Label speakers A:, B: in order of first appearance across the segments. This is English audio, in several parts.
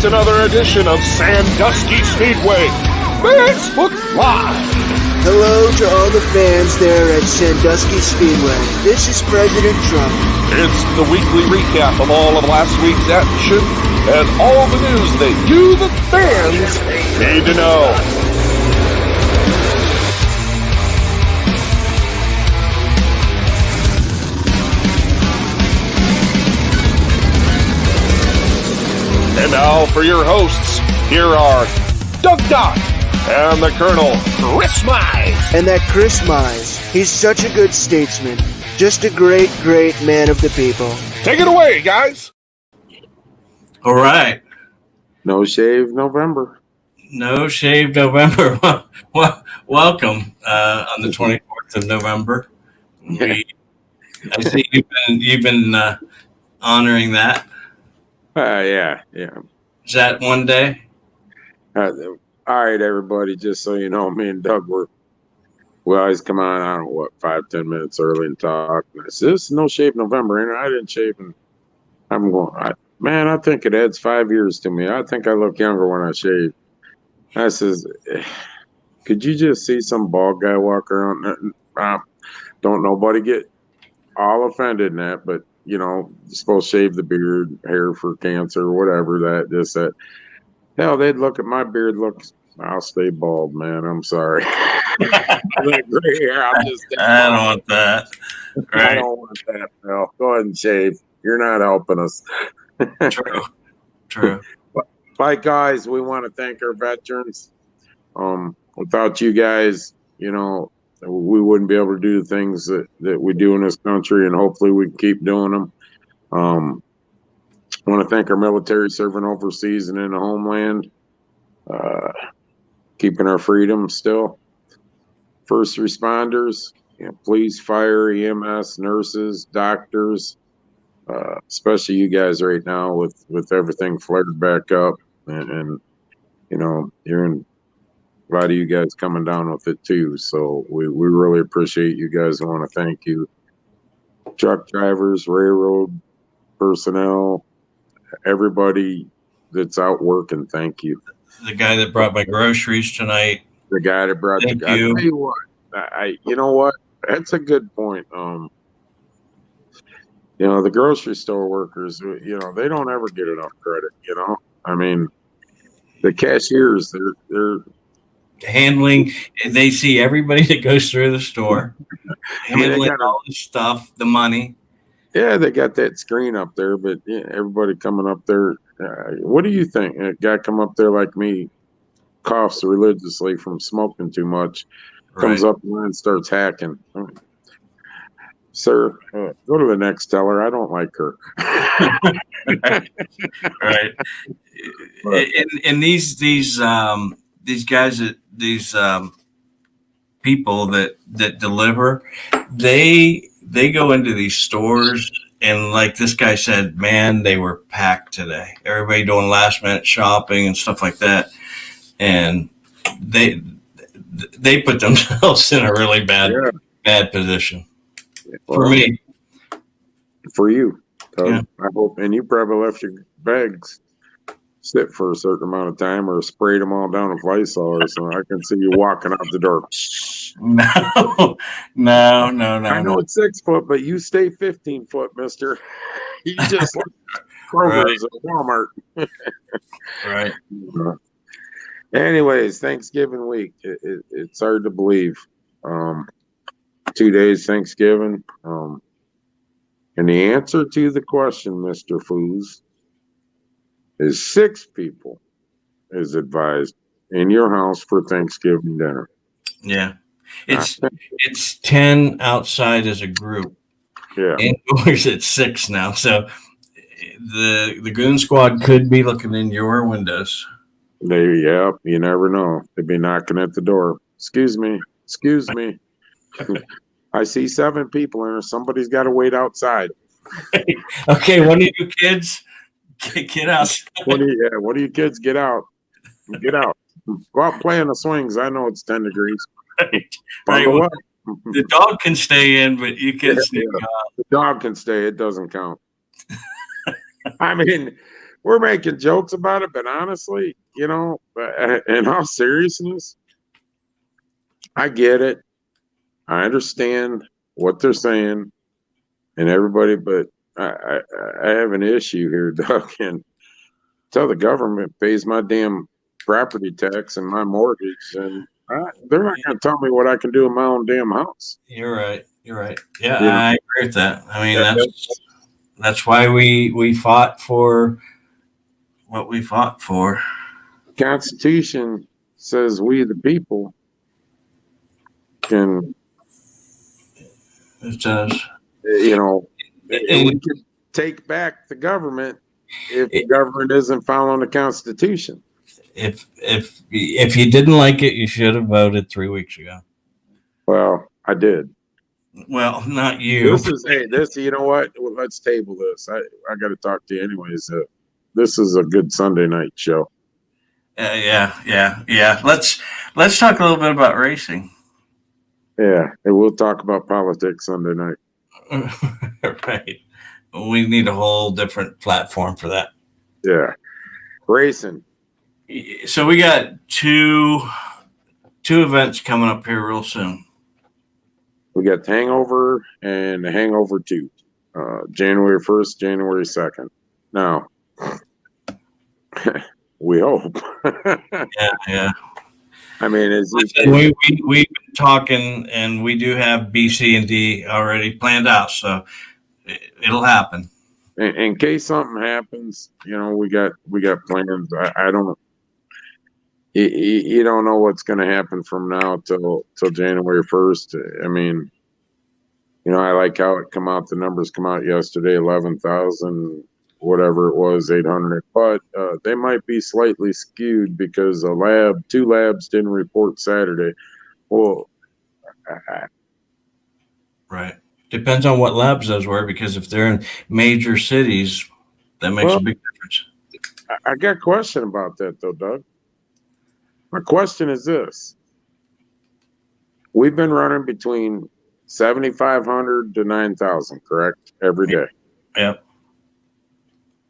A: It's another edition of Sandusky Speedway Facebook Live.
B: Hello to all the fans there at Sandusky Speedway. This is President Trump.
A: It's the weekly recap of all of last week's action and all the news that you, the fans, need to know. And now for your hosts, here are Doug Dock and the Colonel, Chris Mize.
B: And that Chris Mize, he's such a good statesman. Just a great, great man of the people.
A: Take it away, guys.
C: All right.
D: No Shave November.
C: No Shave November. Welcome on the 24th of November. I see you've been honoring that.
D: Yeah.
C: Is that one day?
D: All right, everybody. Just so you know, me and Doug we always come on. I don't know 5-10 minutes early and talk. And I said, "This is No Shave November," and I didn't shave. And I'm going, I think it adds 5 years to me. I think I look younger when I shave. I says, could you just see some bald guy walk around? Don't nobody get all offended in that, but. You know, you're supposed to shave the beard, hair for cancer, or whatever, that. Hell, they'd look at my beard, I'll stay bald, man. I'm sorry. I
C: don't want that. Right.
D: I don't want that, pal. Go ahead and shave. You're not helping us.
C: True.
D: But guys, we want to thank our veterans. Without you guys, we wouldn't be able to do the things that we do in this country, and hopefully we can keep doing them. I want to thank our military serving overseas and in the homeland, keeping our freedom still. First responders, police, fire, EMS, nurses, doctors, especially you guys right now with everything flared back up, and you're in. A lot of you guys coming down with it too, so we really appreciate you guys. I want to thank you, truck drivers, railroad personnel, everybody that's out working. Thank you.
C: The guy that brought my groceries tonight.
D: The guy that brought
C: thank
D: you. I tell you what, you know what? That's a good point. The grocery store workers, they don't ever get enough credit. I mean, the cashiers, they're
C: handling, they see everybody that goes through the store, handling all the stuff, the money.
D: Yeah, they got that screen up there, but everybody coming up there. What do you think? A guy come up there like me, coughs religiously from smoking too much, comes up and starts hacking. Sir, go to the next teller. I don't like her.
C: Right. And these guys these people that deliver, they go into these stores, and like this guy said, man, they were packed today. Everybody doing last minute shopping and stuff like that, and they put themselves in a really bad position. For me,
D: for you.
C: Yeah.
D: I hope, and you probably left your bags sit for a certain amount of time or sprayed them all down with Lysol or something. I can see you walking out the door.
C: No.
D: I know it's 6 foot, but you stay 15 foot, mister. You just like Kroger's at Walmart.
C: Right.
D: Anyways, Thanksgiving week. It's hard to believe. 2 days Thanksgiving. And the answer to the question, Mr. Foos, is 6 people is advised in your house for Thanksgiving dinner.
C: Yeah. It's 10 outside as a group.
D: Yeah.
C: Indoors it's 6 now. So the goon squad could be looking in your windows.
D: You never know. They'd be knocking at the door. Excuse me. I see 7 people in there. Somebody's got to wait outside.
C: Okay, one of you kids, get out.
D: One of you kids, get out. Get out. Go out, play in the swings. I know it's 10 degrees.
C: Right. Well, the dog can stay in, but you can sneak out.
D: The dog can stay. It doesn't count. I mean, we're making jokes about it, but honestly, you know, in all seriousness, I get it. I understand what they're saying and everybody, but I have an issue here, Doug, and until the government pays my damn property tax and my mortgage, and they're not going to tell me what I can do in my own damn house.
C: You're right. You're right. Yeah,
D: You know,
C: I agree with that. I mean,
D: that-
C: that's why we fought for what we fought for.
D: the Constitution says we the people can,
C: It does.
D: you know, and we
C: And
D: can take back the government if the government isn't following the Constitution.
C: if you didn't like it, you should have voted 3 weeks ago.
D: Well, I did.
C: Well, not you.
D: This you know what? Well, let's table this. I got to talk to you anyways. This is a good Sunday night show.
C: Yeah. Let's talk a little bit about racing.
D: Yeah, and we'll talk about politics Sunday night.
C: Right. We need a whole different platform for that.
D: Yeah, racing.
C: So we got two events coming up here real soon.
D: We got Hangover and the Hangover 2, January 1st, January 2nd. Now, we hope.
C: Yeah.
D: I mean,
C: we've been talking, and we do have B, C, and D already planned out, so it'll happen.
D: In case something happens, you know, we got plans. I don't. You don't know what's going to happen from now till January 1st. I mean, you know, I like how it come out. The numbers come out yesterday, 11,000, whatever it was, 800. But they might be slightly skewed because two labs didn't report Saturday. Well,
C: Right. Depends on what labs those were, because if they're in major cities, that makes a big difference.
D: I got a question about that though, Doug. My question is this. We've been running between 7,500 to 9,000, correct? Every day.
C: Yep.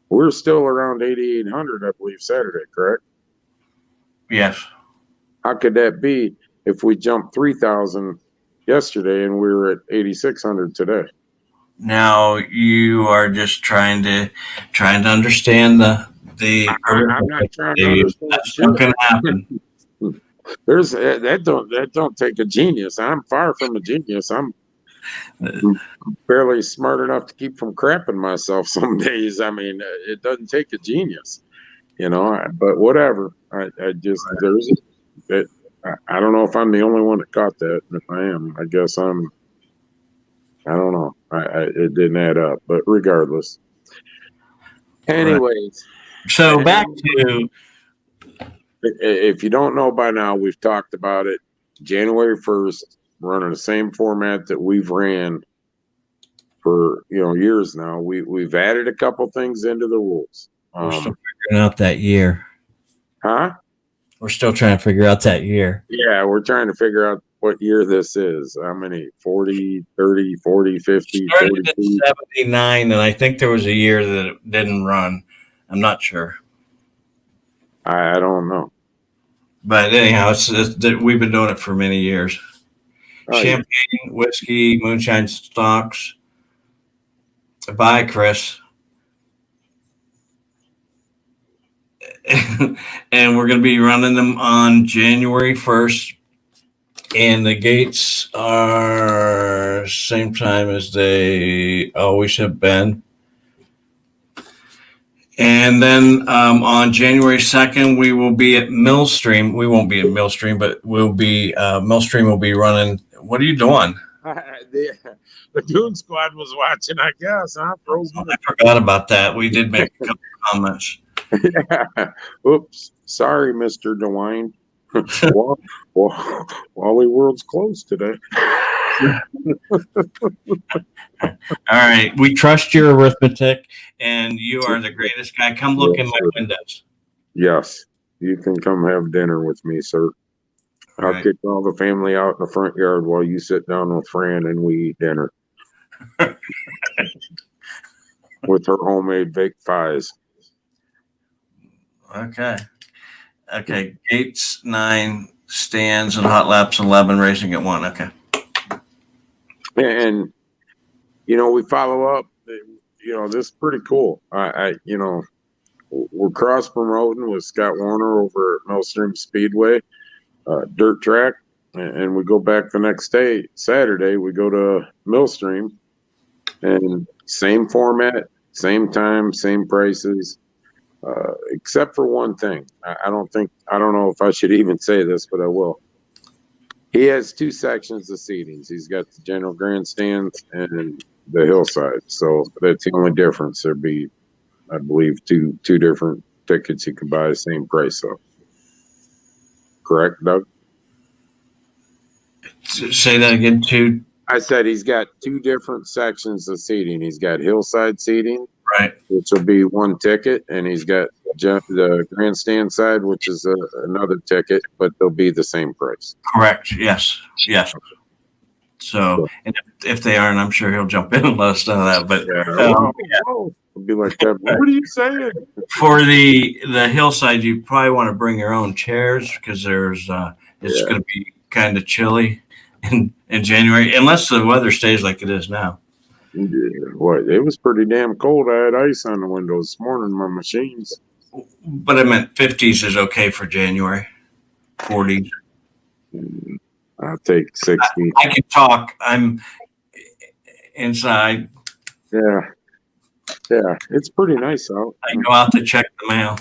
D: We're still around 8,800, I believe, Saturday, correct?
C: Yes.
D: How could that be if we jumped 3,000 yesterday and we were at 8,600 today?
C: Now you are just trying to understand the.
D: I'm not trying to understand.
C: That's not going to happen.
D: That don't take a genius. I'm far from a genius. I'm barely smart enough to keep from crapping myself some days. I mean, it doesn't take a genius, you know. But whatever. I don't know if I'm the only one that caught that. And if I am, I guess I don't know. It didn't add up. But regardless. Anyways.
C: So back to.
D: If you don't know by now, we've talked about it. January 1st, we're running the same format that we've ran for years now. We've added a couple things into the rules.
C: We're still figuring out that year.
D: Huh?
C: We're still trying to figure out that year.
D: Yeah, we're trying to figure out what year this is. How many? 40, 30, 40, 50,
C: started at 79, and I think there was a year that it didn't run. I'm not sure.
D: I don't know. But
C: anyhow, we've been doing it for many years. Champagne, whiskey, moonshine stocks. Bye, Chris. And we're going to be running them on January 1st. And the gates are same time as they always have been. And then on January 2nd, we will be at Millstream. We won't be at Millstream, but Millstream will be running. What are you doing?
D: The Goon Squad was watching, I guess. Huh?
C: I forgot about that. We did make a couple comments.
D: Yeah. Oops. Sorry, Mr. DeWine. Wally World's closed today.
C: All right. We trust your arithmetic, and you are the greatest guy. Come look in my windows.
D: Yes. You can come have dinner with me, sir. I'll kick all the family out in the front yard while you sit down with Fran and we eat dinner. With her homemade baked pies.
C: Okay. Okay. Gates 9, stands and hot laps 11, racing at 1. Okay.
D: And we follow up. This is pretty cool. We're cross promoting with Scott Warner over at Millstream Speedway, dirt track, and we go back the next day, Saturday. We go to Millstream, and same format, same time, same prices, except for one thing. I don't know if I should even say this, but I will. He has 2 sections of seatings. He's got the general grandstands and the hillside. So that's the only difference. There'd be, I believe, two different tickets you could buy the same price. So, correct, Doug?
C: Say that again. 2.
D: I said he's got 2 different sections of seating. He's got hillside seating,
C: Right.
D: which will be 1 ticket, and he's got the grandstand side, which is another ticket, but they'll be the same price.
C: Correct. Yes. So, and if they aren't, I'm sure he'll jump in and let us know that. But
D: It'll be like that. What are you saying?
C: For the hillside, you probably want to bring your own chairs because it's going to be kind of chilly in January, unless the weather stays like it is now.
D: Yeah, what? It was pretty damn cold. I had ice on the windows this morning, my machines.
C: But I meant 50s is okay for January. 40s.
D: I'll take 60.
C: I can talk. I'm inside.
D: Yeah, it's pretty nice out.
C: I go out to check the mail.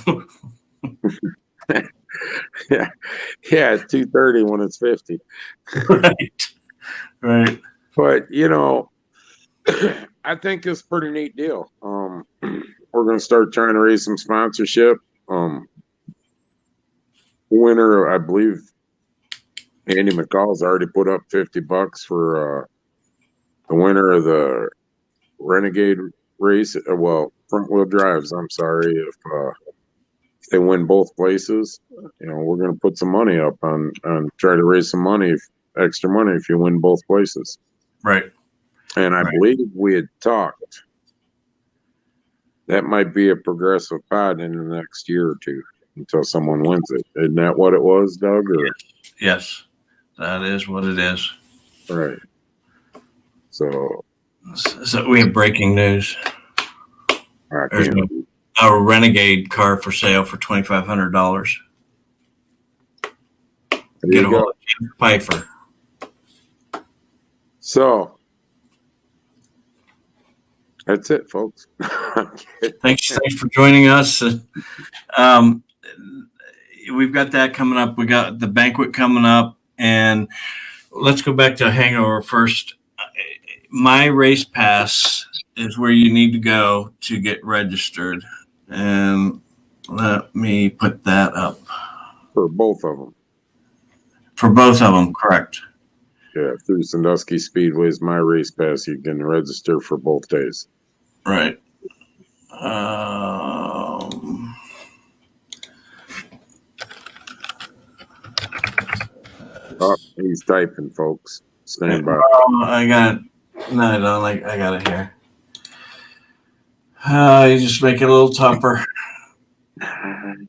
D: yeah, it's 2:30 when it's 50.
C: Right.
D: But I think it's a pretty neat deal. We're going to start trying to raise some sponsorship. Winner, I believe, Andy McCall's already put up $50 for the winner of the Renegade race. Front wheel drives. I'm sorry if they win both places. We're going to put some money up on try to raise some money, extra money if you win both places.
C: Right.
D: And I believe we had talked. That might be a progressive pod in the next year or two until someone wins it. Isn't that what it was, Doug? Or?
C: Yes, that is what it is.
D: Right. So
C: we have breaking news. There's a Renegade car for sale for $2,500. Get a hold of Jim Pfeiffer.
D: So that's it, folks.
C: Thanks for joining us. We've got that coming up. We got the banquet coming up, and let's go back to Hangover first. My Race Pass is where you need to go to get registered, and let me put that up
D: For both of them.
C: For both of them, correct?
D: Yeah, through Sandusky Speedway's My Race Pass, you can register for both days.
C: Right.
D: Oh, he's typing, folks. Stand by.
C: I got it. No, I don't. I got it here. You just make it a little tougher.
D: I'm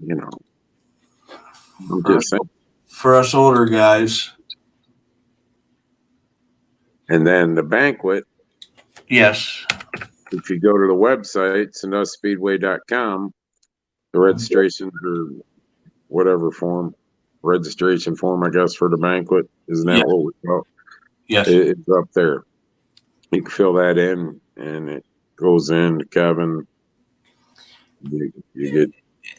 D: just saying.
C: For us older guys.
D: And then the banquet.
C: Yes.
D: If you go to the website, sanduskyspeedway.com, the registration or whatever registration form, I guess, for the banquet. Isn't that what we call?
C: Yes.
D: It's up there. You can fill that in, and it goes in to Kevin. You get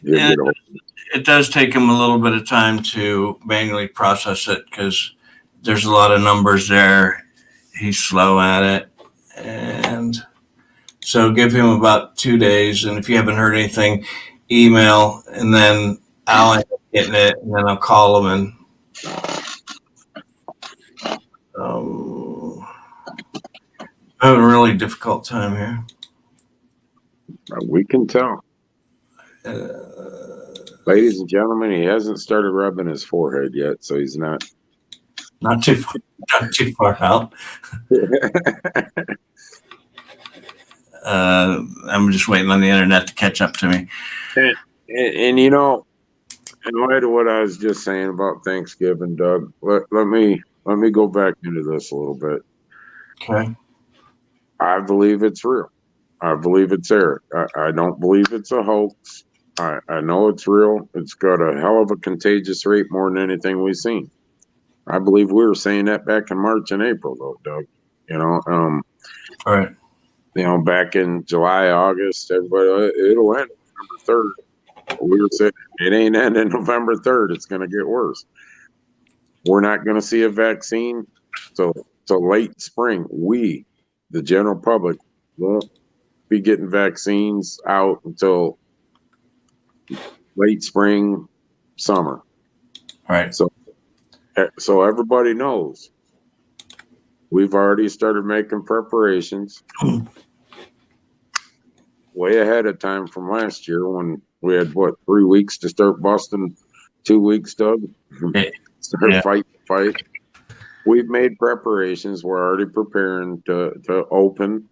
C: it does take him a little bit of time to manually process it because there's a lot of numbers there. He's slow at it. And so give him about 2 days. And if you haven't heard anything, email, and then I'll end up getting it, and then I'll call him I have a really difficult time here.
D: We can tell. Ladies and gentlemen, he hasn't started rubbing his forehead yet, so he's not
C: too far out. I'm just waiting on the internet to catch up to me.
D: And you know, in light of what I was just saying about Thanksgiving, Doug, let me go back into this a little bit.
C: Okay.
D: I believe it's real. I believe it's there. I don't believe it's a hoax. I know it's real. It's got a hell of a contagious rate more than anything we've seen. I believe we were saying that back in March and April, though, Doug. You know,
C: All right.
D: you know, back in July, August, everybody, it'll end November 3rd. We were saying it ain't ending November 3rd. It's going to get worse. We're not going to see a vaccine till late spring. We, the general public, won't be getting vaccines out until late spring, summer.
C: All right.
D: So everybody knows we've already started making preparations way ahead of time from last year when we had 3 weeks to start busting, 2 weeks, Doug. Start fight. We've made preparations. We're already preparing to open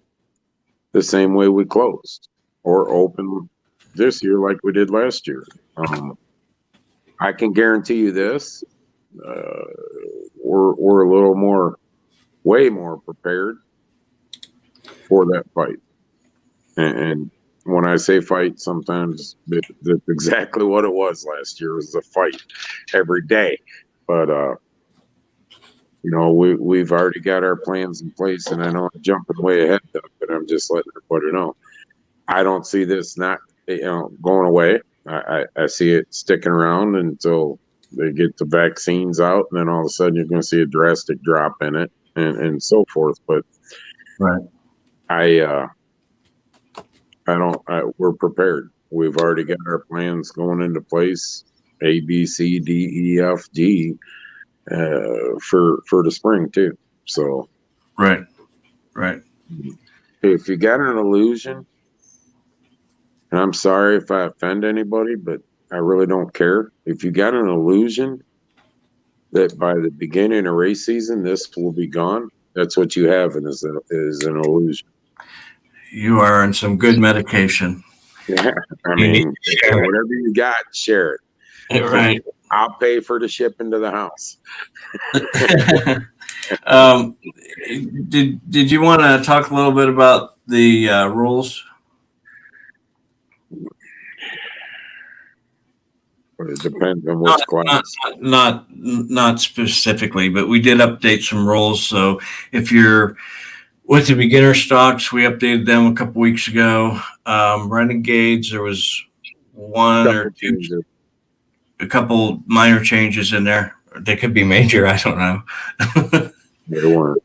D: the same way we closed, or open this year like we did last year. I can guarantee you this: we're a little more, way more prepared for that fight. And when I say fight, sometimes that's exactly what it was last year. It was a fight every day. But you know, we've already got our plans in place, and I know I'm jumping way ahead, Doug, but I'm just letting everybody know. I don't see this not, you know, going away. I see it sticking around until they get the vaccines out, and then all of a sudden you're going to see a drastic drop in it, and so forth. But
C: right,
D: we're prepared. We've already got our plans going into place. A, B, C, D, E, F, G. For the spring too. So
C: right.
D: If you got an illusion, and I'm sorry if I offend anybody, but I really don't care. If you got an illusion that by the beginning of race season this will be gone, that's what you have, and is an illusion.
C: You are on some good medication.
D: Yeah, I mean, whatever you got, share it.
C: Right.
D: I'll pay for the shipping to the house.
C: Did you want to talk a little bit about the rules?
D: It depends on which class.
C: Not specifically, but we did update some rules. So if you're with the beginner stocks, we updated them a couple weeks ago. Renegades, there was one or two. A couple minor changes in there. They could be major. I don't know.
D: They weren't.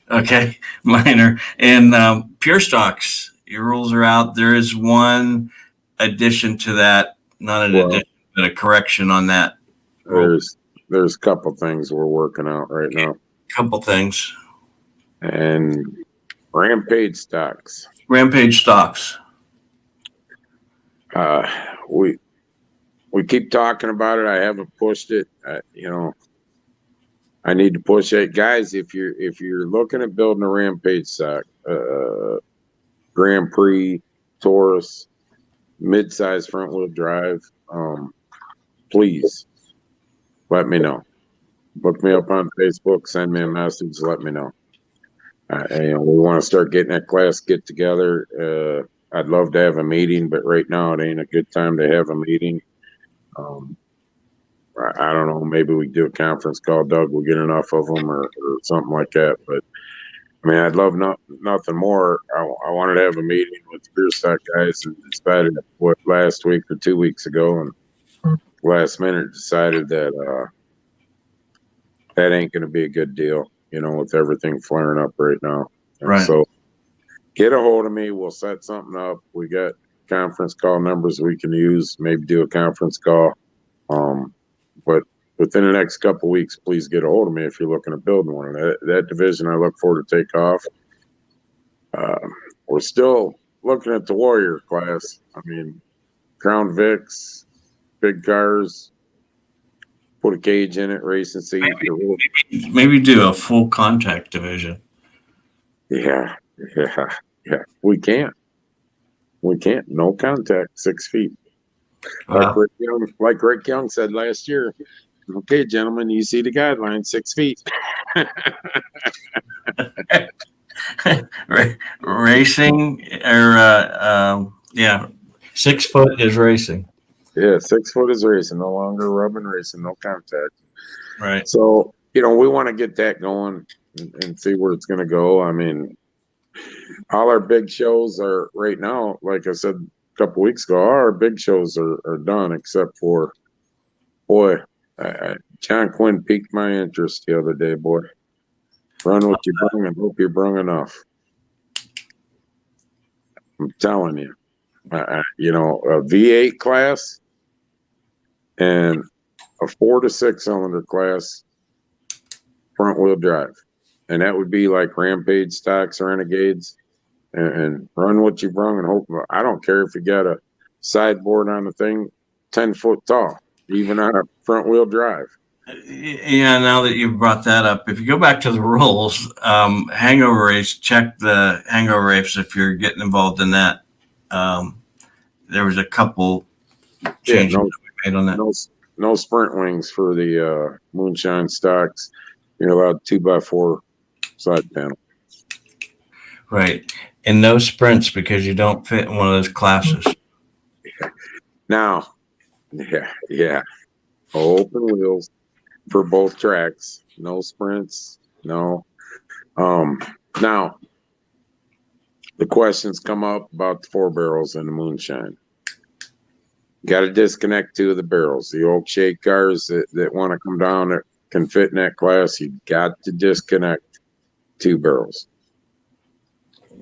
C: Okay, minor. And pure stocks, your rules are out. There is one addition to that, not an addition, but a correction on that.
D: There's a couple things we're working out right now.
C: Couple things.
D: And Ramage Stocks. We keep talking about it. I haven't pushed it. You know, I need to push it, guys. If you're looking at building a Rampage stock, Grand Prix, Taurus, mid-size front-wheel drive, please let me know. Look me up on Facebook. Send me a message. Let me know. And we want to start getting that class get together. I'd love to have a meeting, but right now it ain't a good time to have a meeting. I don't know. Maybe we do a conference call, Doug. We'll get enough of them or something like that. But I mean, I'd love nothing more. I wanted to have a meeting with the beer stock guys and decided last week or 2 weeks ago, and last minute decided that that ain't going to be a good deal. You know, with everything flaring up right now. And
C: right.
D: So get a hold of me. We'll set something up. We got conference call numbers we can use. Maybe do a conference call. But within the next couple of weeks, please get a hold of me if you're looking at building one. That division I look forward to take off. We're still looking at the Warrior class. I mean, Crown Vics, big cars, put a cage in it, racing seat.
C: Maybe do a full contact division.
D: Yeah. We can't. No contact, 6 feet.
C: Wow.
D: Like Rick Young said last year. Okay, gentlemen, you see the guideline, 6 feet.
C: Racing or yeah, 6 foot is racing.
D: Yeah, 6 foot is racing, no longer rubbing racing, no contact.
C: Right.
D: So, we want to get that going and see where it's going to go. I mean, all our big shows are right now, like I said a couple weeks ago, all our big shows are done except for, boy, John Quinn piqued my interest the other day, boy. Run what you brung and hope you brung enough. I'm telling you. A V8 class and a 4 to 6 cylinder class front wheel drive. And that would be like Rampage Stocks or Renegades. And run what you brung and hope. I don't care if you got a sideboard on the thing 10 foot tall, even on a front wheel drive.
C: Yeah, now that you've brought that up, if you go back to the rules, hangover race, check the hangover race if you're getting involved in that. There was a couple changes that we made on that.
D: No sprint wings for the moonshine stocks. You're allowed 2x4 side panel.
C: Right. And no sprints because you don't fit in one of those classes.
D: Now, yeah. Open wheels for both tracks. No sprints. No. Now, the questions come up about the 4 barrels and the moonshine. Got to disconnect 2 of the barrels. The oak shake cars that want to come down that can fit in that class, you got to disconnect 2 barrels.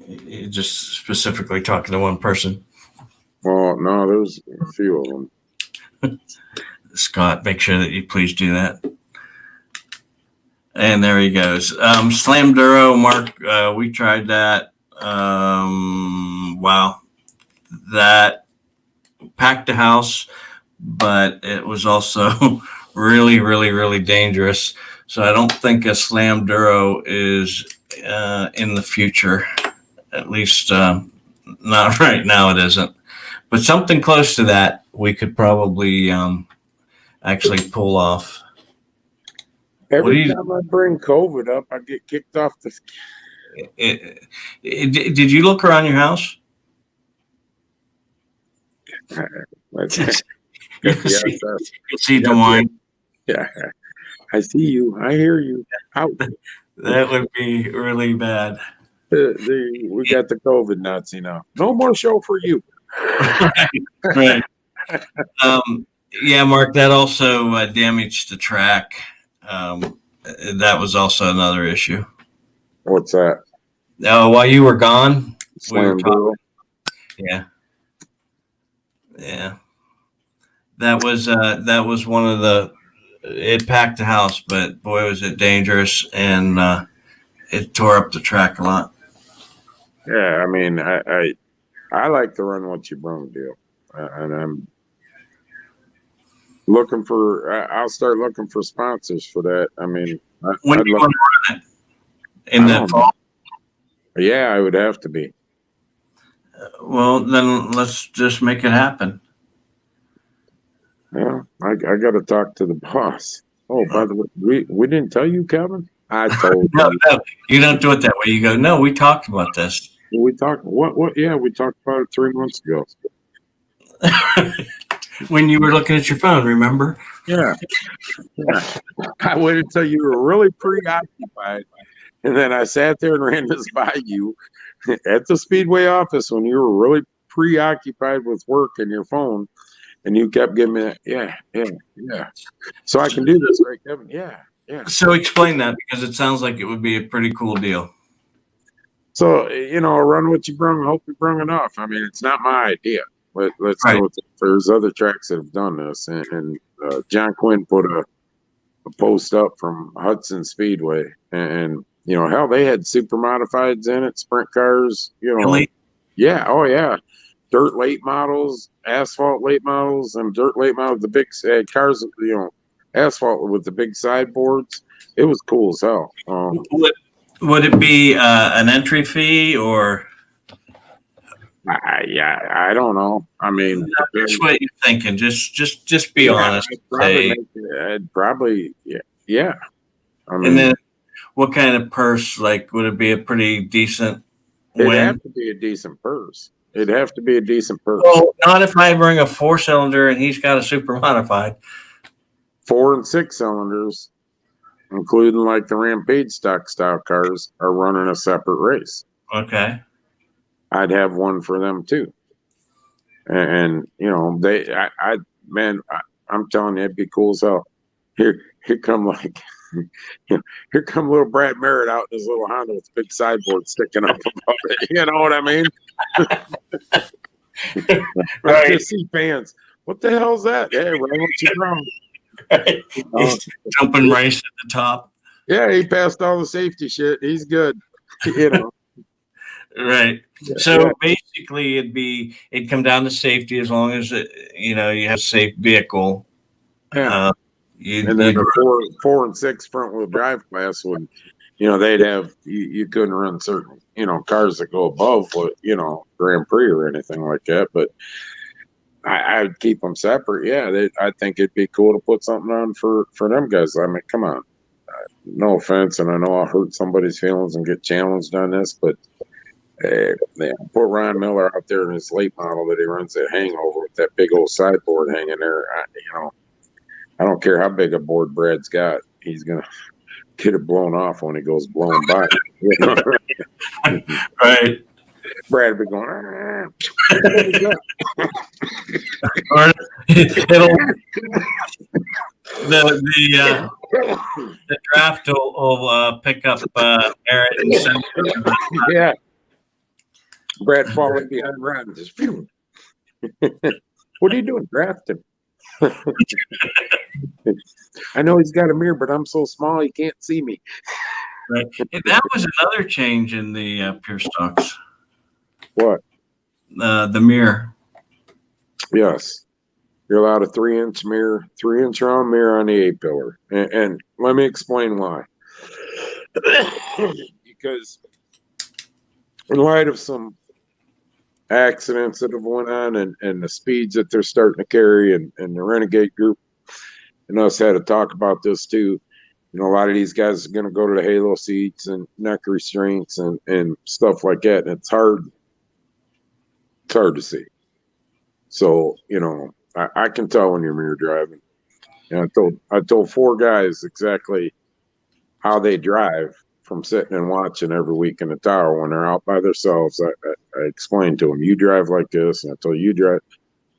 C: You're just specifically talking to one person.
D: Well, no, there's a few of them.
C: Scott, make sure that you please do that. And there he goes. Slam Duro, Mark, we tried that. Wow. That packed the house, but it was also really, really, really dangerous. So I don't think a Slam Duro is in the future. At least not right now it isn't. But something close to that we could probably actually pull off.
D: Every time I bring COVID up, I get kicked off the.
C: Did you look around your house?
D: You
C: see DeWine.
D: Yeah, I see you. I hear you. Out.
C: That would be really bad.
D: We got the COVID Nazi now. No more show for you.
C: Right. Yeah, Mark, that also damaged the track. That was also another issue.
D: What's that?
C: While you were gone, we were
D: Slam
C: talking.
D: Duro.
C: Yeah. That was one of the. It packed the house, but boy, was it dangerous, and it tore up the track a lot.
D: Yeah, I mean, I like the run what you brung deal, and I'm looking for. I'll start looking for sponsors for that. I mean,
C: When do you want to run it? In the fall?
D: Yeah, I would have to be.
C: Well, then let's just make it happen.
D: Yeah, I got to talk to the boss. Oh, by the way, we didn't tell you, Kevin. I told
C: No,
D: you.
C: no, you don't do it that way. You go, no, we talked about this.
D: We talked. What? Yeah, we talked about it 3 months ago.
C: When you were looking at your phone, remember?
D: Yeah. I waited until you were really preoccupied, and then I sat there and ran this by you at the Speedway office when you were really preoccupied with work and your phone, and you kept giving me that, yeah. So I can do this, right, Kevin? Yeah.
C: So explain that, because it sounds like it would be a pretty cool deal.
D: So, run what you brung, hope you brung enough. I mean, it's not my idea. Let's
C: Right.
D: go with it. There's other tracks that have done this, and John Quinn put a post up from Hudson Speedway, and hell, they had super modifieds in it, sprint cars,
C: Really?
D: Yeah, oh yeah, dirt late models, asphalt late models, and dirt late models. The big cars, asphalt with the big sideboards. It was cool as hell.
C: Would it be an entry fee or?
D: I don't know. I mean,
C: That's what you're thinking. Just be honest.
D: I'd probably, yeah. I
C: And then
D: mean,
C: what kind of purse? Like, would it be a pretty decent
D: it'd have
C: win?
D: to be a decent purse. It'd have to be a decent purse.
C: Well, not if I bring a 4-cylinder and he's got a super modified.
D: 4 and 6 cylinders, including like the Ramage Stocks style cars, are running a separate race.
C: Okay.
D: I'd have one for them too. And you know, I'm telling you, it'd be cool as hell. Here come like, here come little Brad Merritt out in his little Honda with big sideboard sticking up above it. You know what I mean?
C: Right.
D: I just see fans. What the hell's that? Hey, right, what you wrong?
C: Right. He's jumping race at the top.
D: Yeah, he passed all the safety shit. He's good. You know.
C: Right. So basically, it'd come down to safety as long as you have a safe vehicle.
D: Yeah. And then the 4 and 6 front wheel drive class would, they'd have you couldn't run certain cars that go above what Grand Prix or anything like that. But I'd keep them separate. Yeah, I think it'd be cool to put something on for them guys. I mean, come on. No offense, and I know I'll hurt somebody's feelings and get challenged on this, but put Ryan Miller out there in his late model that he runs at Hangover with that big old sideboard hanging there. I don't care how big a board Brad's got. He's going to get it blown off when he goes blowing by.
C: Right.
D: Brad would be going,
C: the draft will pick up Merritt and send.
D: Yeah. Brad falling behind Ryan, just phew. What are you doing? Draft him. I know he's got a mirror, but I'm so small he can't see me.
C: Right. And that was another change in the Pure Stocks.
D: What?
C: The mirror.
D: Yes. You're allowed a 3-inch mirror, 3-inch round mirror on the A-pillar. And let me explain why. Because in light of some accidents that have went on and the speeds that they're starting to carry and the Renegade group and us had to talk about this too. A lot of these guys are going to go to the halo seats and neck restraints and stuff like that. And it's hard to see. So, I can tell when you're mirror driving. And I told 4 guys exactly how they drive from sitting and watching every week in the tower when they're out by themselves. I explained to them, you drive like this, and I told you drive.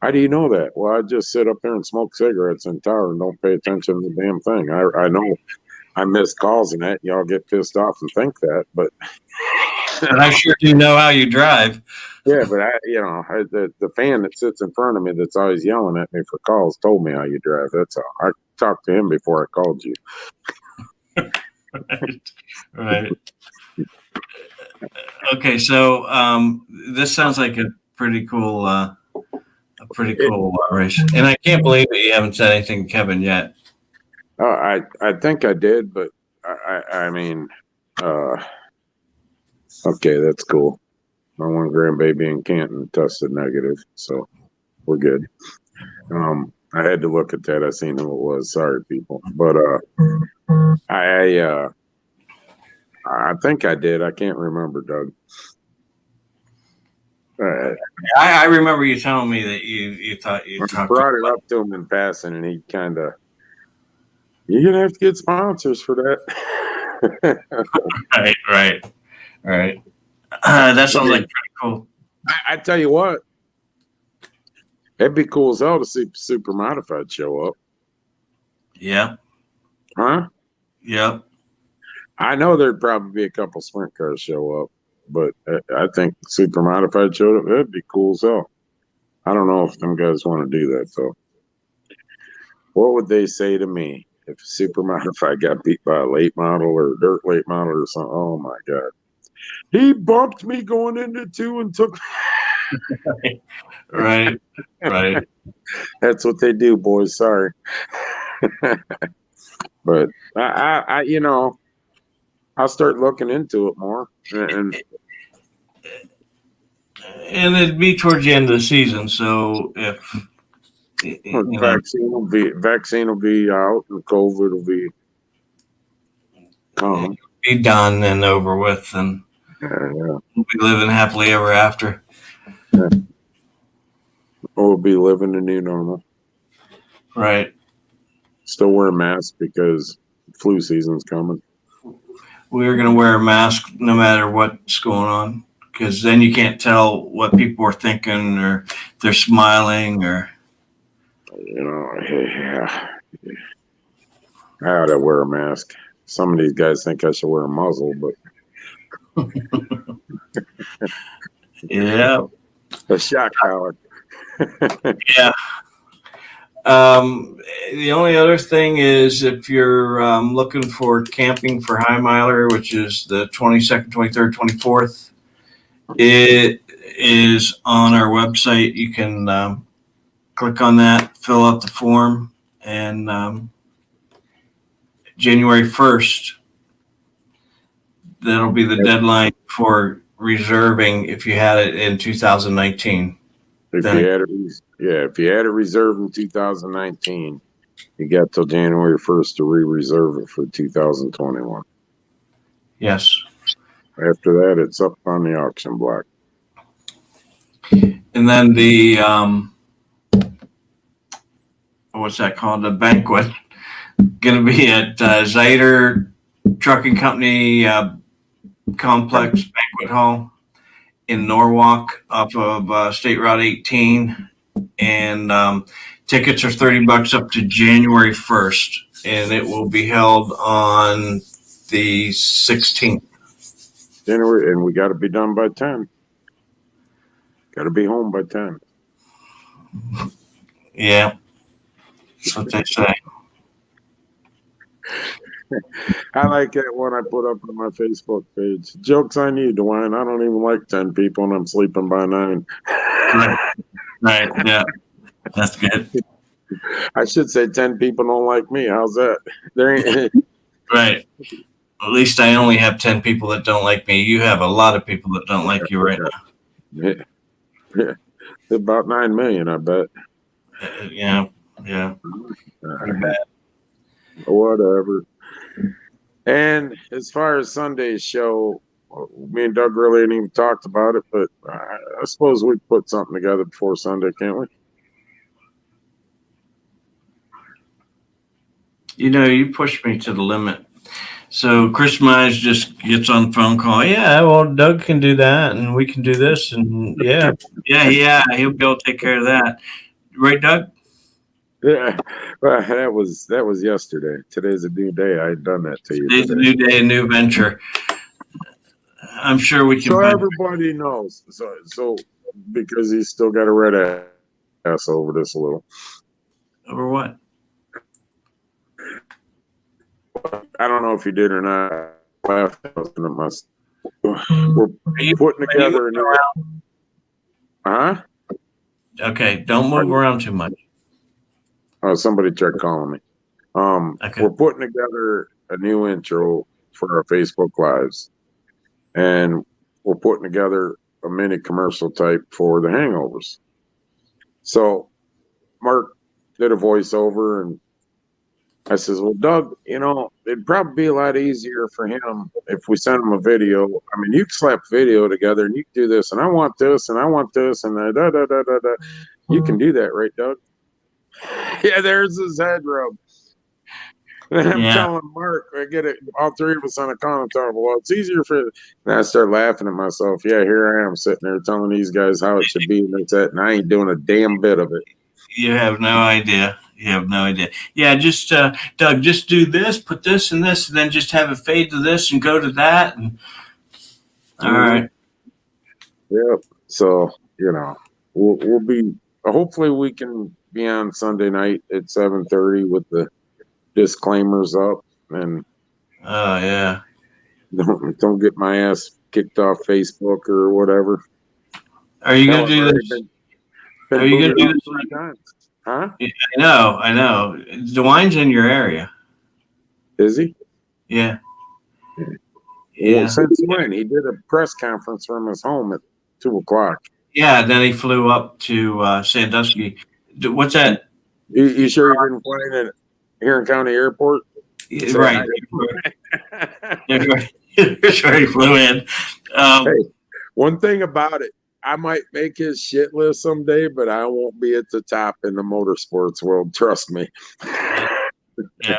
D: How do you know that? Well, I just sit up there and smoke cigarettes in the tower and don't pay attention to the damn thing. I know I miss calls and that. Y'all get pissed off and think that, but
C: and I sure do know how you drive.
D: Yeah, but the fan that sits in front of me that's always yelling at me for calls told me how you drive. That's all. I talked to him before I called you.
C: Right. Okay, so this sounds like a pretty cool race, and I can't believe that you haven't said anything to Kevin yet.
D: I think I did, but I mean, okay, that's cool. My one grandbaby in Canton tested negative, so we're good. I had to look at that. I seen who it was. Sorry, people, but I think I did. I can't remember, Doug.
C: I remember you telling me that you thought you
D: brought it up to him in passing, and he kind of, you're gonna have to get sponsors for that.
C: Right. That sounds like pretty cool.
D: I tell you what, it'd be cool as hell to see Super Modified show up.
C: Yeah.
D: Huh?
C: Yep.
D: I know there'd probably be a couple sprint cars show up, but I think Super Modified showed up. That'd be cool as hell. I don't know if them guys want to do that, though. What would they say to me if Super Modified got beat by a late model or a dirt late model or something? Oh, my God. He bumped me going into 2 and took.
C: Right.
D: That's what they do, boys. Sorry. But I I'll start looking into it more. And
C: and it'd be towards the end of the season. So if
D: Vaccine will be out, and COVID will be come.
C: be done and over with, and
D: Yeah.
C: we'll be living happily ever after.
D: Yeah. We'll be living the new normal.
C: Right.
D: Still wear a mask because flu season's coming.
C: We're going to wear a mask no matter what's going on, because then you can't tell what people are thinking, or they're smiling, or
D: Yeah. I ought to wear a mask. Some of these guys think I should wear a muzzle, but
C: yeah.
D: a shock collar.
C: Yeah. The only other thing is, if you're looking for camping for High Miler, which is the 22nd, 23rd, 24th, it is on our website. You can click on that, fill out the form, and January 1st, that'll be the deadline for reserving if you had it in 2019.
D: If you had it reserved in 2019, you got till January 1st to re-reserve it for 2021.
C: Yes.
D: After that, it's up on the auction block.
C: And then the what's that called? The banquet, going to be at Zyder Trucking Company Complex Banquet Hall in Norwalk, off of State Route 18, and tickets are $30 up to January 1st, and it will be held on the 16th.
D: January, and we got to be done by 10. Got to be home by 10.
C: Yeah, that's what they say.
D: I like that one I put up on my Facebook page. Jokes I need, Dwayne. I don't even like 10 people, and I'm sleeping by 9.
C: Right. Yeah, that's good.
D: I should say 10 people don't like me. How's that? There ain't.
C: Right. At least I only have 10 people that don't like me. You have a lot of people that don't like you right now.
D: Yeah. About 9 million, I bet.
C: Yeah. Pretty bad.
D: Whatever. And as far as Sunday's show, me and Doug really ain't even talked about it, but I suppose we put something together before Sunday, can't we?
C: You pushed me to the limit. So Chris Mize just gets on the phone call. Yeah, well, Doug can do that, and we can do this, and yeah, he'll be able to take care of that. Right, Doug?
D: Yeah, well, that was yesterday. Today's a new day. I had done that to you.
C: Today's a new day, a new venture. I'm sure we can.
D: So everybody knows. So because he's still got a red ass over this a little.
C: Over what?
D: I don't know if you did or not. We're putting together a new. Huh?
C: Okay, don't move around too much.
D: Oh, somebody tried calling me.
C: Okay.
D: We're putting together a new intro for our Facebook Lives, and we're putting together a mini commercial type for the Hangovers. So Mark did a voiceover, and I says, well, Doug, it'd probably be a lot easier for him if we sent him a video. I mean, you can slap video together, and you can do this, and I want this, and I want this, and da da da da da. You can do that, right, Doug? Yeah, there's his head rub. And I'm telling Mark, I get it, all three of us on a call and talking, well, it's easier for. And I start laughing at myself. Yeah, here I am sitting there telling these guys how it should be, and I ain't doing a damn bit of it.
C: You have no idea. Yeah, just Doug, just do this, put this and this, and then just have it fade to this and go to that. And all right.
D: Yep. So we'll be. Hopefully, we can be on Sunday night at 7:30 with the disclaimers up, and
C: yeah,
D: don't get my ass kicked off Facebook or whatever.
C: Are you gonna do this? Are you gonna do this
D: 3 times? Huh?
C: I know. DeWine's in your area.
D: Is he?
C: Yeah.
D: Well, since when? He did a press conference from his home at 2:00.
C: Yeah, then he flew up to Sandusky. What's that?
D: You sure you didn't fly in at Huron County Airport? Say
C: Right. That's where he flew in.
D: Hey, one thing about it, I might make his shit list someday, but I won't be at the top in the motorsports world. Trust me.
C: Yeah.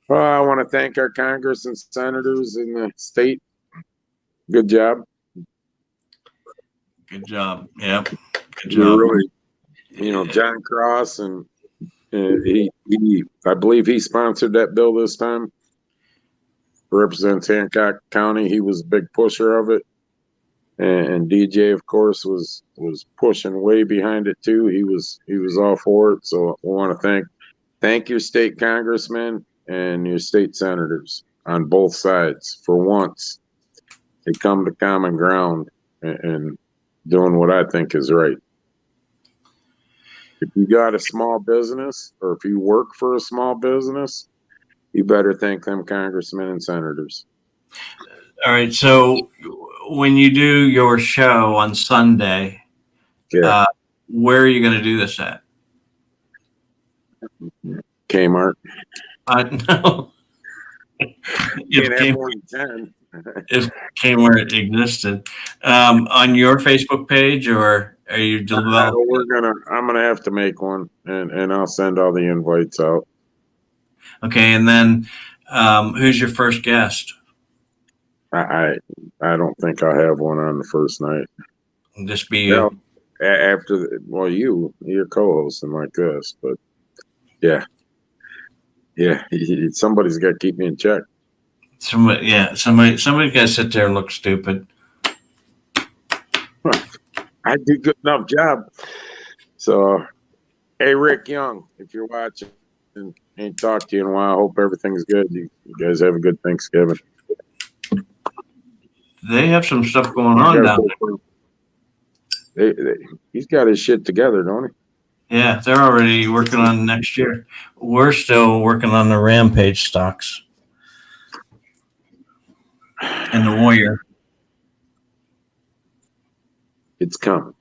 D: Well, I want to thank our Congress and senators in the state. Good job.
C: Good job. Yep. Good
D: We
C: job.
D: really, John Cross and he, I believe he sponsored that bill this time. Represents Hancock County. He was a big pusher of it, and DJ, of course, was pushing way behind it too. He was all for it. So I want to thank your state congressmen and your state senators on both sides. For once, they come to common ground and doing what I think is right. If you got a small business or if you work for a small business, you better thank them congressmen and senators.
C: All right. So when you do your show on Sunday, where are you going to do this at?
D: Kmart.
C: No. If Kmart existed, on your Facebook page, or are you developing?
D: I'm gonna have to make one, and I'll send all the invites out.
C: Okay, and then who's your first guest?
D: I don't think I'll have one on the first night.
C: Just be you.
D: After you're co-hosting like this, but yeah, somebody's got to keep me in check.
C: Somebody got to sit there and look stupid.
D: I do good enough job. So, hey, Rick Young, if you're watching and ain't talked to you in a while, I hope everything's good. You guys have a good Thanksgiving.
C: They have some stuff going on down
D: there. He's got his shit together, don't he?
C: Yeah, they're already working on next year. We're still working on the Ramage stocks and the Warrior.
D: It's coming.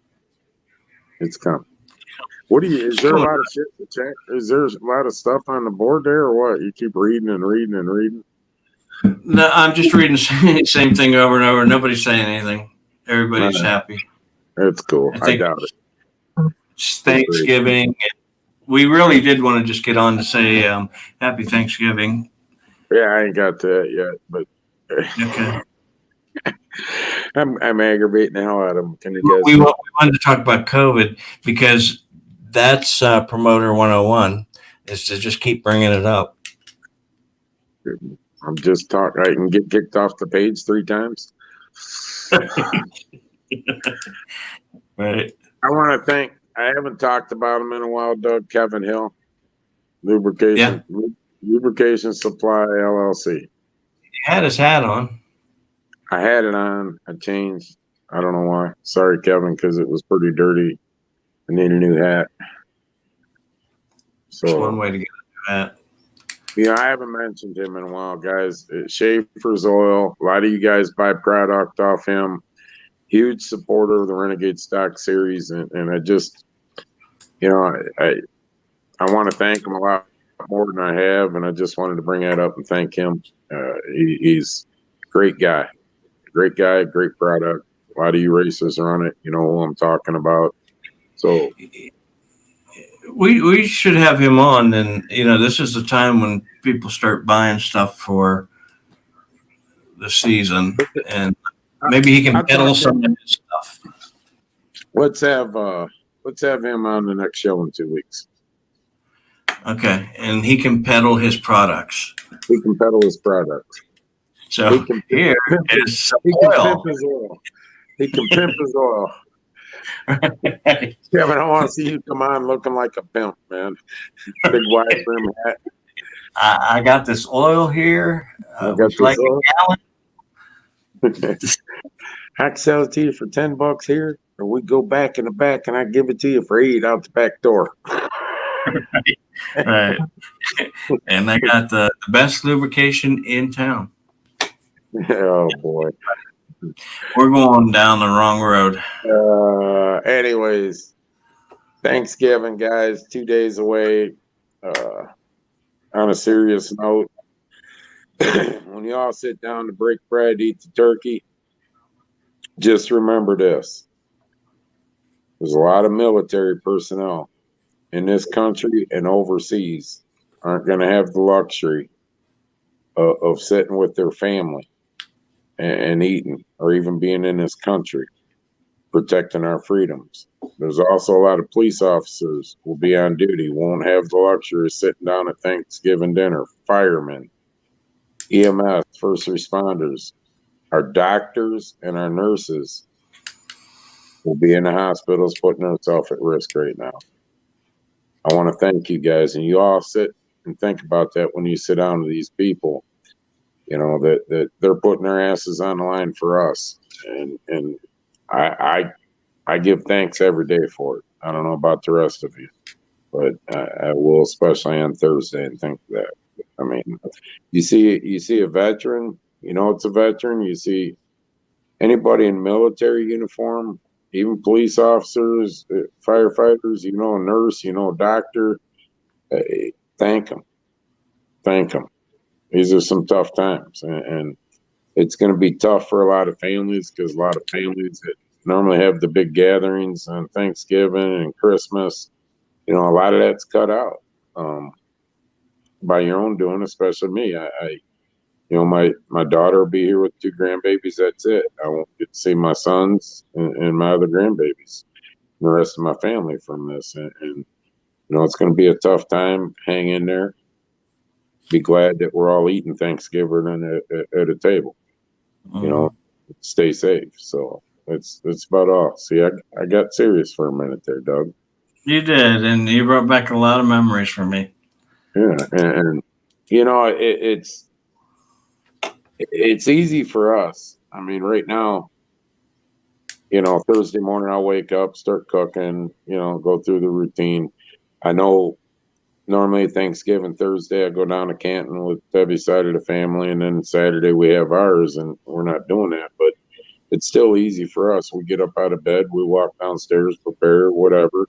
D: Is there a lot of shit to check? Is there a lot of stuff on the board there, or what? You keep reading and reading and reading?
C: No, I'm just reading the same thing over and over. Nobody's saying anything. Everybody's happy.
D: That's cool. I doubt it.
C: It's Thanksgiving. We really did want to just get on to say Happy Thanksgiving.
D: Yeah, I ain't got to that yet, but
C: okay.
D: I'm aggravating the hell out of them. Can you guys?
C: We wanted to talk about COVID because that's Promoter 101 is to just keep bringing it up.
D: I'm just talking. I can get kicked off the page 3 times.
C: Right.
D: I want to thank. I haven't talked about him in a while, Doug. Kevin Hill, Lubrication Supply LLC.
C: He had his hat on.
D: I had it on. I changed. I don't know why. Sorry, Kevin, because it was pretty dirty. I need a new hat. So
C: that's one way to get a new hat.
D: I haven't mentioned him in a while, guys. Schaefer's Oil. A lot of you guys buy product off him. Huge supporter of the Renegade Stock Series, and I just, I want to thank him a lot more than I have, and I just wanted to bring that up and thank him. He's a great guy, great product. A lot of you racers are on it. You know who I'm talking about. So
C: we should have him on, and this is the time when people start buying stuff for the season, and maybe he can peddle some of his stuff.
D: Let's have him on the next show in 2 weeks.
C: Okay, and he can peddle his products.
D: He can peddle his products.
C: So here is some
D: oil. He can pimp his oil.
C: Right.
D: Kevin, I want to see you come on looking like a pimp, man. Big wide brim hat.
C: I got this oil here.
D: I got
C: like
D: oil.
C: A gallon.
D: I can sell it to you for $10 here, or we go back in the back and I give it to you for $8 out the back door.
C: Right. And I got the best lubrication in town.
D: Oh boy.
C: We're going down the wrong road.
D: Anyways, Thanksgiving, guys, 2 days away. On a serious note, when you all sit down to break bread, eat the turkey, just remember this. There's a lot of military personnel in this country and overseas aren't going to have the luxury of sitting with their family and eating or even being in this country protecting our freedoms. There's also a lot of police officers who will be on duty, won't have the luxury of sitting down at Thanksgiving dinner, firemen, EMS, first responders, our doctors and our nurses will be in the hospitals putting themselves at risk right now. I want to thank you guys, and you all sit and think about that when you sit down with these people, you know, that they're putting their asses on the line for us. And I give thanks every day for it. I don't know about the rest of you, but I will, especially on Thursday, and think that. I mean, you see a veteran, you know it's a veteran. You see anybody in military uniform, even police officers, firefighters, you know, a nurse, you know, a doctor. Thank them. Thank them. These are some tough times, and it's going to be tough for a lot of families because a lot of families that normally have the big gatherings on Thanksgiving and Christmas, you know, a lot of that's cut out by your own doing, especially me. You know, my daughter will be here with 2 grandbabies. That's it. I won't get to see my sons and my other grandbabies and the rest of my family from this. And you know, it's going to be a tough time. Hang in there. Be glad that we're all eating Thanksgiving at a table. You know, stay safe. So that's about all. See, I got serious for a minute there, Doug.
C: You did, and you brought back a lot of memories for me.
D: Yeah, and you know, it's easy for us. I mean, right now, you know, Thursday morning I'll wake up, start cooking, you know, go through the routine. I know normally Thanksgiving Thursday I go down to Canton with Debbie's side of the family, and then Saturday we have ours, and we're not doing that. But it's still easy for us. We get up out of bed, we walk downstairs, prepare, whatever.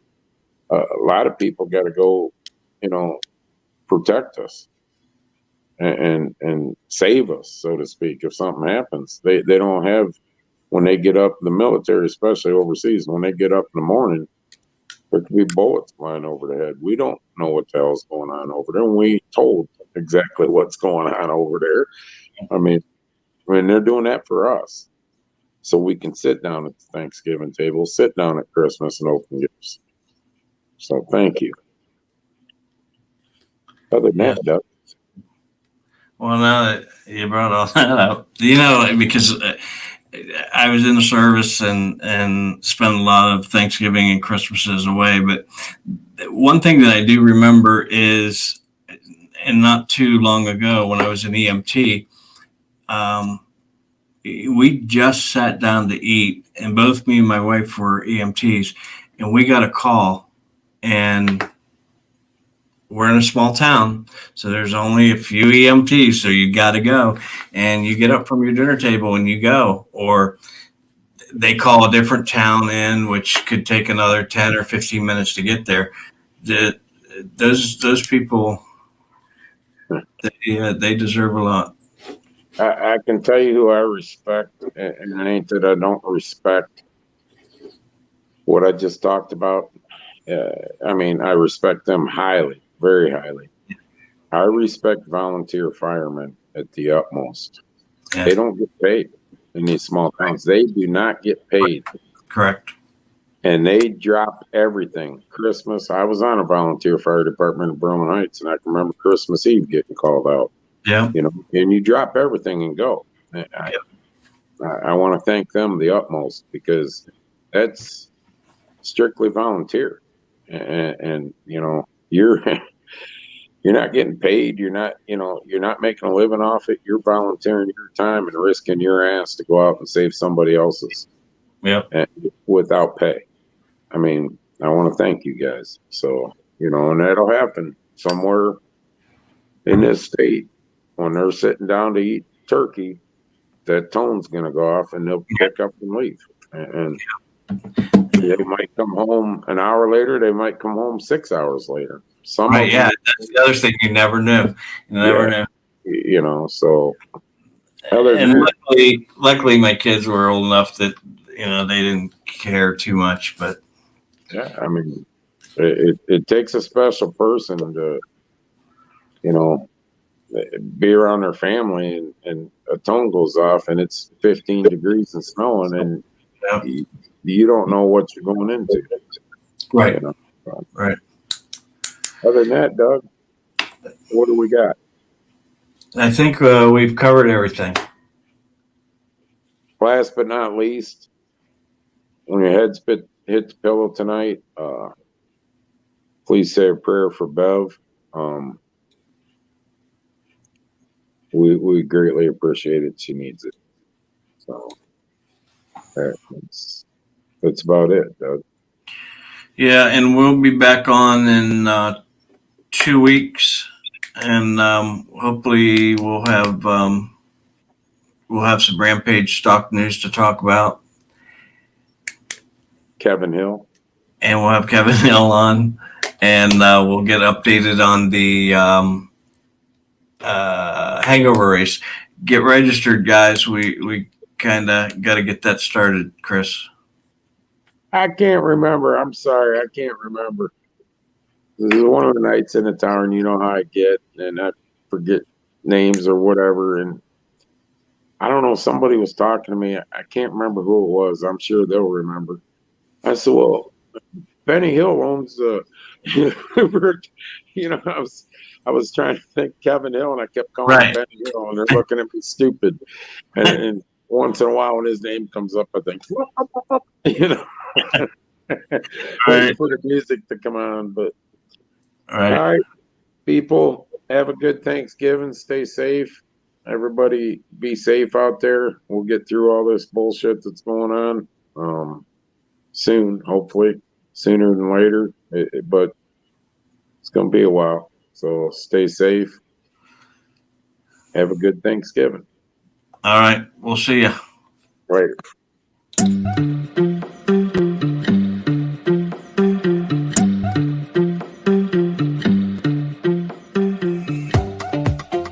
D: A lot of people got to go, you know, protect us and save us, so to speak, if something happens. They don't have, when they get up, the military, especially overseas, when they get up in the morning, there could be bullets flying over the head. We don't know what the hell's going on over there. And we told exactly what's going on over there. I mean, they're doing that for us. So we can sit down at the Thanksgiving table, sit down at Christmas and open gifts. So thank you. Other than that, Doug.
C: Well, now that you brought all that up, you know, because I was in the service and spent a lot of Thanksgiving and Christmases away. But one thing that I do remember is, and not too long ago when I was an EMT, we just sat down to eat, and both me and my wife were EMTs, and we got a call, and we're in a small town, so there's only a few EMTs, so you got to go, and you get up from your dinner table and you go, or they call a different town in, which could take another 10 or 15 minutes to get there. Those people, they deserve a lot.
D: I can tell you who I respect, and it ain't that I don't respect what I just talked about. I mean, I respect them highly, very highly. I respect volunteer firemen at the utmost. Yeah. They don't get paid in these small towns. They do not get paid.
C: Correct.
D: And they drop everything. Christmas, I was on a volunteer fire department in Berlin Heights, and I can remember Christmas Eve getting called out.
C: Yeah.
D: You know, and you drop everything and go. I want to thank them the utmost, because that's strictly volunteer. And you know, you're not getting paid. You're not making a living off it. You're volunteering your time and risking your ass to go out and save somebody else's.
C: Yeah.
D: Without pay. I mean, I want to thank you guys. So, you know, and that'll happen somewhere in this state when they're sitting down to eat turkey. that tone's going to go off, and they'll pick up and leave. And they might come home an hour later. They might come home 6 hours later. Some
C: Right,
D: of
C: yeah,
D: them,
C: that's the other thing you never knew. You never knew.
D: you know. So other than
C: And
D: that,
C: luckily, my kids were old enough that they didn't care too much. But
D: yeah, I mean, it takes a special person to, you know, be around their family, and a tone goes off, and it's 15 degrees and snowing, and you don't know what you're going into.
C: right,
D: You know.
C: right.
D: Other than that, Doug, what do we got?
C: I think we've covered everything.
D: Last but not least, when your head hit the pillow tonight, please say a prayer for Bev. We greatly appreciate it. She needs it. So that's about it, Doug.
C: Yeah, and we'll be back on in 2 weeks, and hopefully we'll have some Rampage stock news to talk about,
D: Kevin Hill.
C: and we'll have Kevin Hill on, and we'll get updated on the Hangover race. Get registered, guys. We kind of got to get that started, Chris.
D: I can't remember. I'm sorry, I can't remember. This is one of the nights in the town. You know how I get, and I forget names or whatever. And I don't know. Somebody was talking to me. I can't remember who it was. I'm sure they'll remember. I said, "Well, Benny Hill owns the." I was trying to think Kevin Hill, and I kept calling him Benny Hill, and they're looking at me stupid. And once in a while, when his name comes up, I think, waiting for the music to come on. But all right, people, have a good Thanksgiving. Stay safe. Everybody, be safe out there. We'll get through all this bullshit that's going on soon, hopefully, sooner than later. But it's going to be a while. So stay safe. Have a good Thanksgiving.
C: All right. We'll see you
D: later.